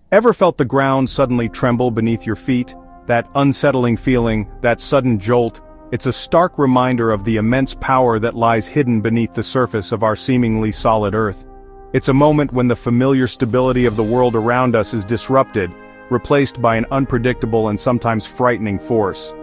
Ever felt the ground suddenly tremble beneath your feet? That unsettling feeling, that sudden jolt, it's a stark reminder of the immense power that lies hidden beneath the surface of our seemingly solid Earth. It's a moment when the familiar stability of the world around us is disrupted, replaced by an unpredictable and sometimes frightening force.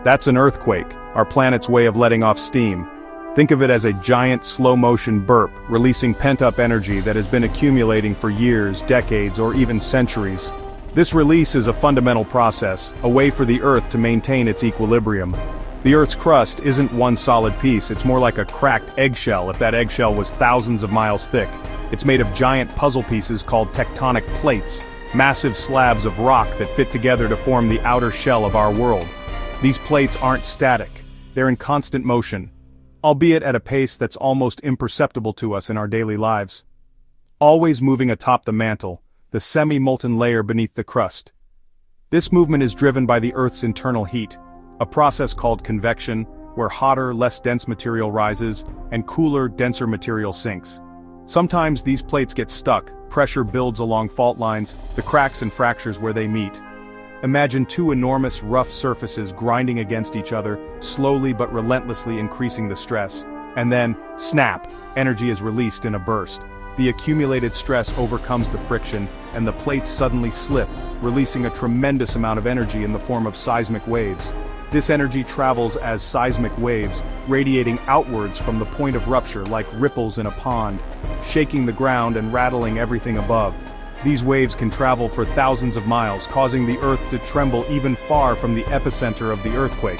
That's an earthquake, our planet's way of letting off steam. Think of it as a giant slow-motion burp, releasing pent-up energy that has been accumulating for years, decades, or even centuries. This release is a fundamental process, a way for the Earth to maintain its equilibrium. The Earth's crust isn't one solid piece, it's more like a cracked eggshell if that eggshell was thousands of miles thick. It's made of giant puzzle pieces called tectonic plates, massive slabs of rock that fit together to form the outer shell of our world. These plates aren't static, they're in constant motion, albeit at a pace that's almost imperceptible to us in our daily lives. Always moving atop the mantle, the semi-molten layer beneath the crust. This movement is driven by the Earth's internal heat, a process called convection, where hotter, less dense material rises, and cooler, denser material sinks. Sometimes these plates get stuck, pressure builds along fault lines, the cracks and fractures where they meet. Imagine two enormous, rough surfaces grinding against each other, slowly but relentlessly increasing the stress. And then, snap, energy is released in a burst. The accumulated stress overcomes the friction, and the plates suddenly slip, releasing a tremendous amount of energy in the form of seismic waves. This energy travels as seismic waves, radiating outwards from the point of rupture like ripples in a pond, shaking the ground and rattling everything above. These waves can travel for thousands of miles, causing the Earth to tremble even far from the epicenter of the earthquake.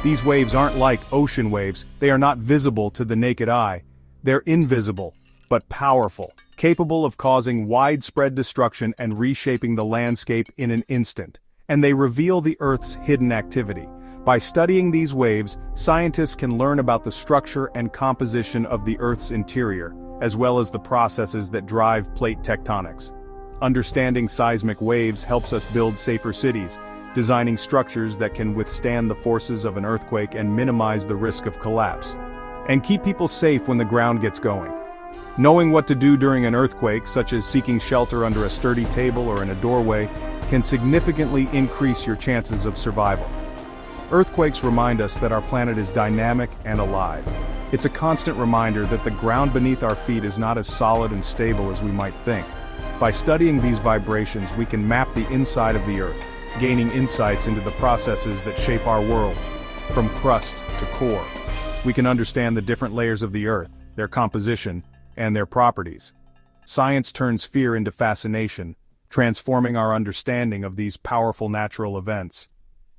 These waves aren't like ocean waves, they are not visible to the naked eye. They're invisible, but powerful, capable of causing widespread destruction and reshaping the landscape in an instant. And they reveal the Earth's hidden activity. By studying these waves, scientists can learn about the structure and composition of the Earth's interior, as well as the processes that drive plate tectonics. Understanding seismic waves helps us build safer cities, designing structures that can withstand the forces of an earthquake and minimize the risk of collapse, and keep people safe when the ground gets going. Knowing what to do during an earthquake, such as seeking shelter under a sturdy table or in a doorway, can significantly increase your chances of survival. Earthquakes remind us that our planet is dynamic and alive. It's a constant reminder that the ground beneath our feet is not as solid and stable as we might think. By studying these vibrations, we can map the inside of the Earth, gaining insights into the processes that shape our world, from crust to core. We can understand the different layers of the Earth, their composition, and their properties. Science turns fear into fascination, transforming our understanding of these powerful natural events,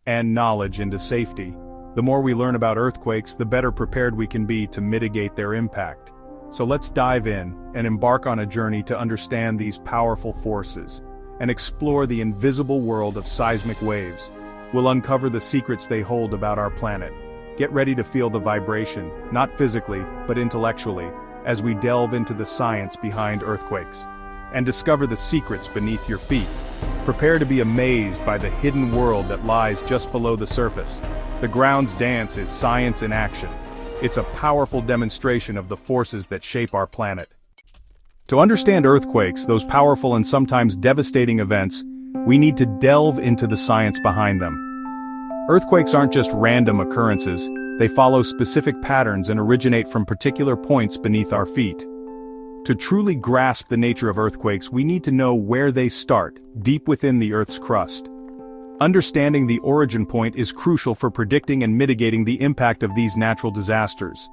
and knowledge into safety. The more we learn about earthquakes, the better prepared we can be to mitigate their impact. So let's dive in and embark on a journey to understand these powerful forces and explore the invisible world of seismic waves. We'll uncover the secrets they hold about our planet. Get ready to feel the vibration, not physically, but intellectually, as we delve into the science behind earthquakes and discover the secrets beneath your feet. Prepare to be amazed by the hidden world that lies just below the surface. The ground's dance is science in action. It's a powerful demonstration of the forces that shape our planet. To understand earthquakes, those powerful and sometimes devastating events, we need to delve into the science behind them. Earthquakes aren't just random occurrences, they follow specific patterns and originate from particular points beneath our feet. To truly grasp the nature of earthquakes, we need to know where they start, deep within the Earth's crust. Understanding the origin point is crucial for predicting and mitigating the impact of these natural disasters.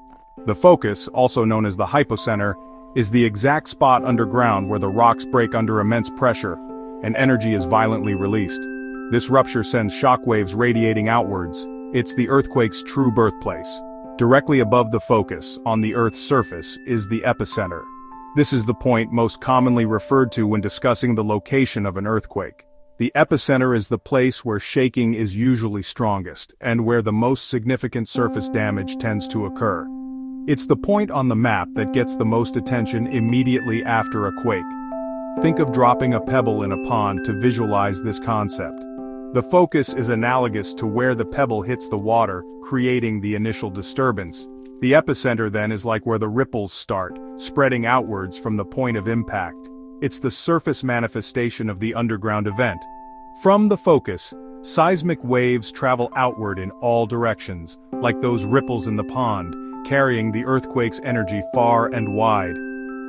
The focus, also known as the hypocenter, is the exact spot underground where the rocks break under immense pressure, and energy is violently released. This rupture sends shockwaves radiating outwards. It's the earthquake's true birthplace. Directly above the focus, on the Earth's surface, is the epicenter. This is the point most commonly referred to when discussing the location of an earthquake. The epicenter is the place where shaking is usually strongest, and where the most significant surface damage tends to occur. It's the point on the map that gets the most attention immediately after a quake. Think of dropping a pebble in a pond to visualize this concept. The focus is analogous to where the pebble hits the water, creating the initial disturbance. The epicenter then is like where the ripples start, spreading outwards from the point of impact. It's the surface manifestation of the underground event. From the focus, seismic waves travel outward in all directions, like those ripples in the pond, carrying the earthquake's energy far and wide.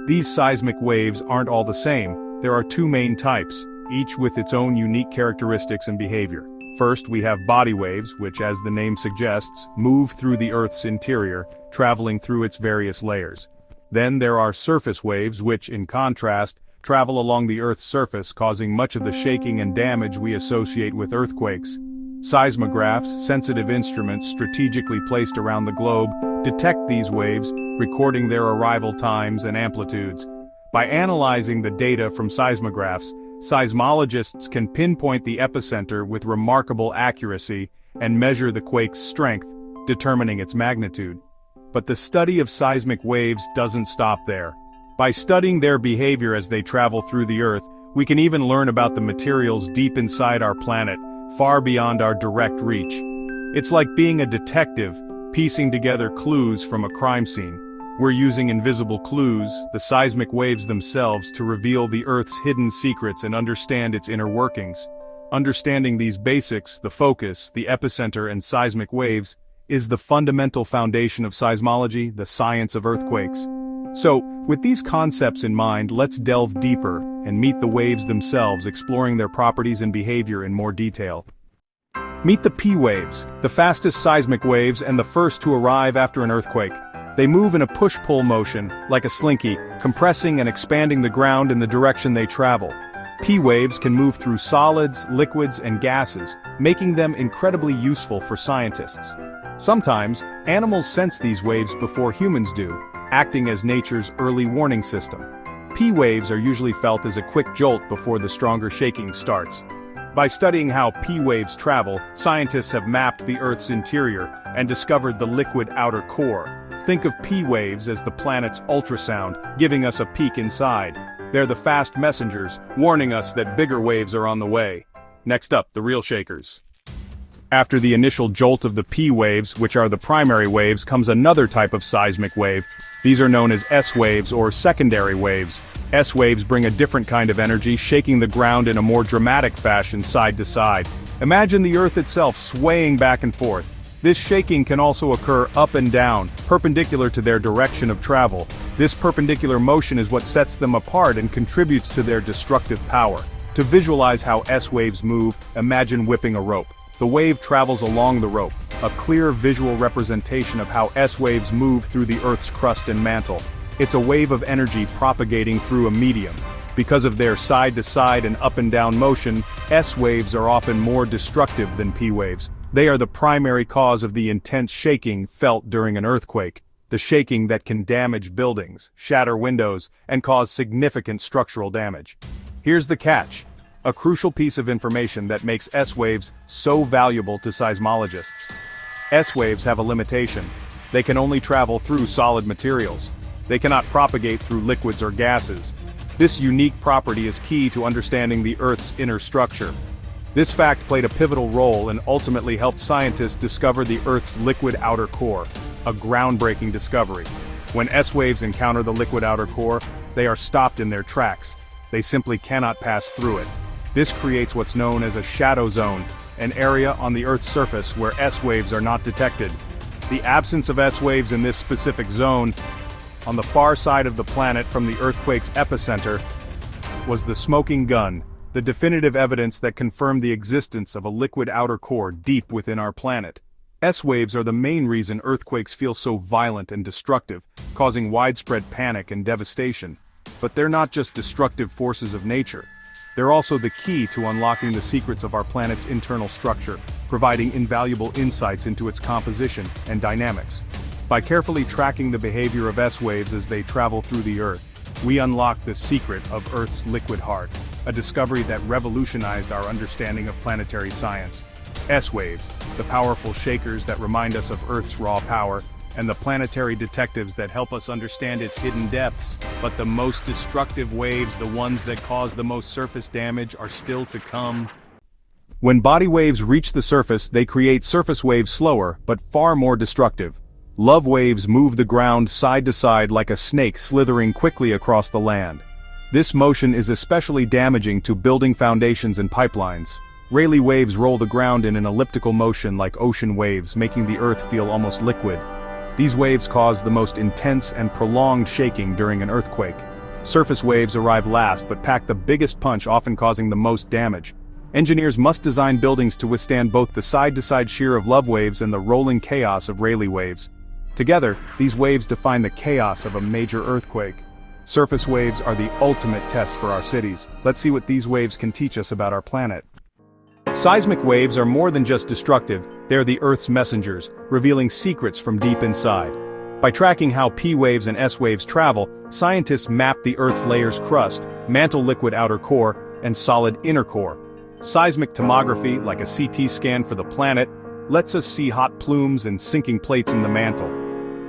These seismic waves aren't all the same. There are two main types, each with its own unique characteristics and behavior. First, we have body waves, which, as the name suggests, move through the Earth's interior, traveling through its various layers. Then there are surface waves which, in contrast, travel along the Earth's surface, causing much of the shaking and damage we associate with earthquakes. Seismographs, sensitive instruments strategically placed around the globe, detect these waves, recording their arrival times and amplitudes. By analyzing the data from seismographs, seismologists can pinpoint the epicenter with remarkable accuracy and measure the quake's strength, determining its magnitude. But the study of seismic waves doesn't stop there. By studying their behavior as they travel through the Earth, we can even learn about the materials deep inside our planet, far beyond our direct reach. It's like being a detective, piecing together clues from a crime scene. We're using invisible clues, the seismic waves themselves, to reveal the Earth's hidden secrets and understand its inner workings. Understanding these basics, the focus, the epicenter, and seismic waves, is the fundamental foundation of seismology, the science of earthquakes. So, with these concepts in mind, let's delve deeper and meet the waves themselves, exploring their properties and behavior in more detail. Meet the P waves, the fastest seismic waves and the first to arrive after an earthquake. They move in a push-pull motion, like a slinky, compressing and expanding the ground in the direction they travel. P waves can move through solids, liquids, and gases, making them incredibly useful for scientists. Sometimes, animals sense these waves before humans do, acting as nature's early warning system. P waves are usually felt as a quick jolt before the stronger shaking starts. By studying how P waves travel, scientists have mapped the Earth's interior and discovered the liquid outer core. Think of P waves as the planet's ultrasound, giving us a peek inside. They're the fast messengers, warning us that bigger waves are on the way. Next up, the real shakers. After the initial jolt of the P waves, which are the primary waves, comes another type of seismic wave. These are known as S waves or secondary waves. S waves bring a different kind of energy, shaking the ground in a more dramatic fashion side to side. Imagine the Earth itself swaying back and forth. This shaking can also occur up and down, perpendicular to their direction of travel. This perpendicular motion is what sets them apart and contributes to their destructive power. To visualize how S waves move, imagine whipping a rope. The wave travels along the rope, a clear visual representation of how S waves move through the Earth's crust and mantle. It's a wave of energy propagating through a medium. Because of their side-to-side and up-and-down motion, S waves are often more destructive than P waves. They are the primary cause of the intense shaking felt during an earthquake, the shaking that can damage buildings, shatter windows, and cause significant structural damage. Here's the catch. A crucial piece of information that makes S waves so valuable to seismologists. S waves have a limitation. They can only travel through solid materials. They cannot propagate through liquids or gases. This unique property is key to understanding the Earth's inner structure. This fact played a pivotal role and ultimately helped scientists discover the Earth's liquid outer core, a groundbreaking discovery. When S waves encounter the liquid outer core, they are stopped in their tracks. They simply cannot pass through it. This creates what's known as a shadow zone, an area on the Earth's surface where S waves are not detected. The absence of S waves in this specific zone, on the far side of the planet from the earthquake's epicenter, was the smoking gun, the definitive evidence that confirmed the existence of a liquid outer core deep within our planet. S waves are the main reason earthquakes feel so violent and destructive, causing widespread panic and devastation. But they're not just destructive forces of nature. They're also the key to unlocking the secrets of our planet's internal structure, providing invaluable insights into its composition and dynamics. By carefully tracking the behavior of S waves as they travel through the Earth, we unlock the secret of Earth's liquid heart, a discovery that revolutionized our understanding of planetary science. S waves, the powerful shakers that remind us of Earth's raw power, and the planetary detectives that help us understand its hidden depths. But the most destructive waves, the ones that cause the most surface damage, are still to come. When body waves reach the surface, they create surface waves slower, but far more destructive. Love waves move the ground side to side like a snake slithering quickly across the land. This motion is especially damaging to building foundations and pipelines. Rayleigh waves roll the ground in an elliptical motion like ocean waves, making the earth feel almost liquid. These waves cause the most intense and prolonged shaking during an earthquake. Surface waves arrive last but pack the biggest punch, often causing the most damage. Engineers must design buildings to withstand both the side-to-side shear of love waves and the rolling chaos of Rayleigh waves. Together, these waves define the chaos of a major earthquake. Surface waves are the ultimate test for our cities. Let's see what these waves can teach us about our planet. Seismic waves are more than just destructive, they're the Earth's messengers, revealing secrets from deep inside. By tracking how P waves and S waves travel, scientists map the Earth's layers: crust, mantle liquid outer core, and solid inner core. Seismic tomography, like a CT scan for the planet, lets us see hot plumes and sinking plates in the mantle.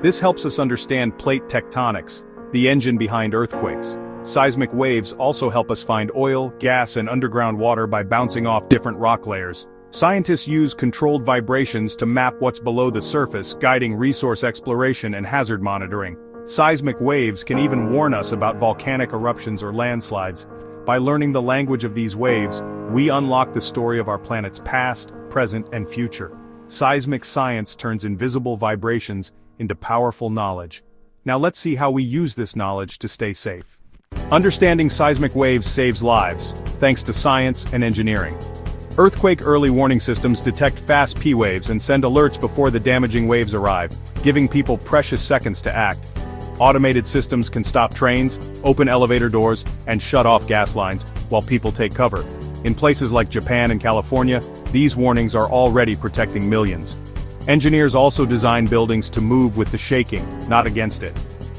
This helps us understand plate tectonics, the engine behind earthquakes. Seismic waves also help us find oil, gas, and underground water by bouncing off different rock layers. Scientists use controlled vibrations to map what's below the surface, guiding resource exploration and hazard monitoring. Seismic waves can even warn us about volcanic eruptions or landslides. By learning the language of these waves, we unlock the story of our planet's past, present, and future. Seismic science turns invisible vibrations into powerful knowledge. Now let's see how we use this knowledge to stay safe. Understanding seismic waves saves lives, thanks to science and engineering. Earthquake early warning systems detect fast P waves and send alerts before the damaging waves arrive, giving people precious seconds to act. Automated systems can stop trains, open elevator doors, and shut off gas lines, while people take cover. In places like Japan and California, these warnings are already protecting millions. Engineers also design buildings to move with the shaking, not against it.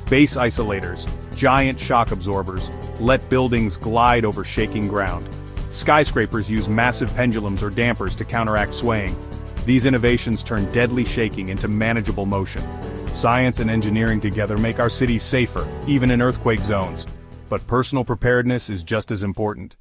Base isolators, giant shock absorbers, let buildings glide over shaking ground. Skyscrapers use massive pendulums or dampers to counteract swaying. These innovations turn deadly shaking into manageable motion. Science and engineering together make our cities safer, even in earthquake zones. But personal preparedness is just as important.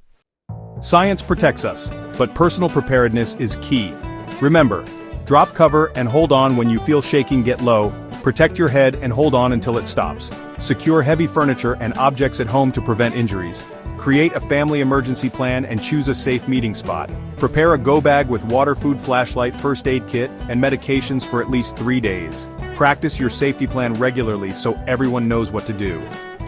Science protects us, but personal preparedness is key. Remember, drop cover and hold on when you feel shaking get low, protect your head and hold on until it stops. Secure heavy furniture and objects at home to prevent injuries. Create a family emergency plan and choose a safe meeting spot. Prepare a go bag with water, food, flashlight, first aid kit, and medications for at least 3 days. Practice your safety plan regularly so everyone knows what to do.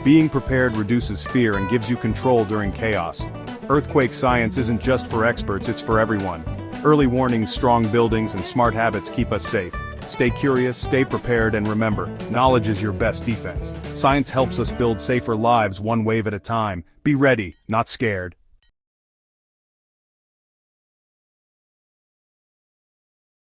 Being prepared reduces fear and gives you control during chaos. Earthquake science isn't just for experts, it's for everyone. Early warnings, strong buildings, and smart habits keep us safe. Stay curious, stay prepared, and remember, knowledge is your best defense. Science helps us build safer lives one wave at a time. Be ready, not scared.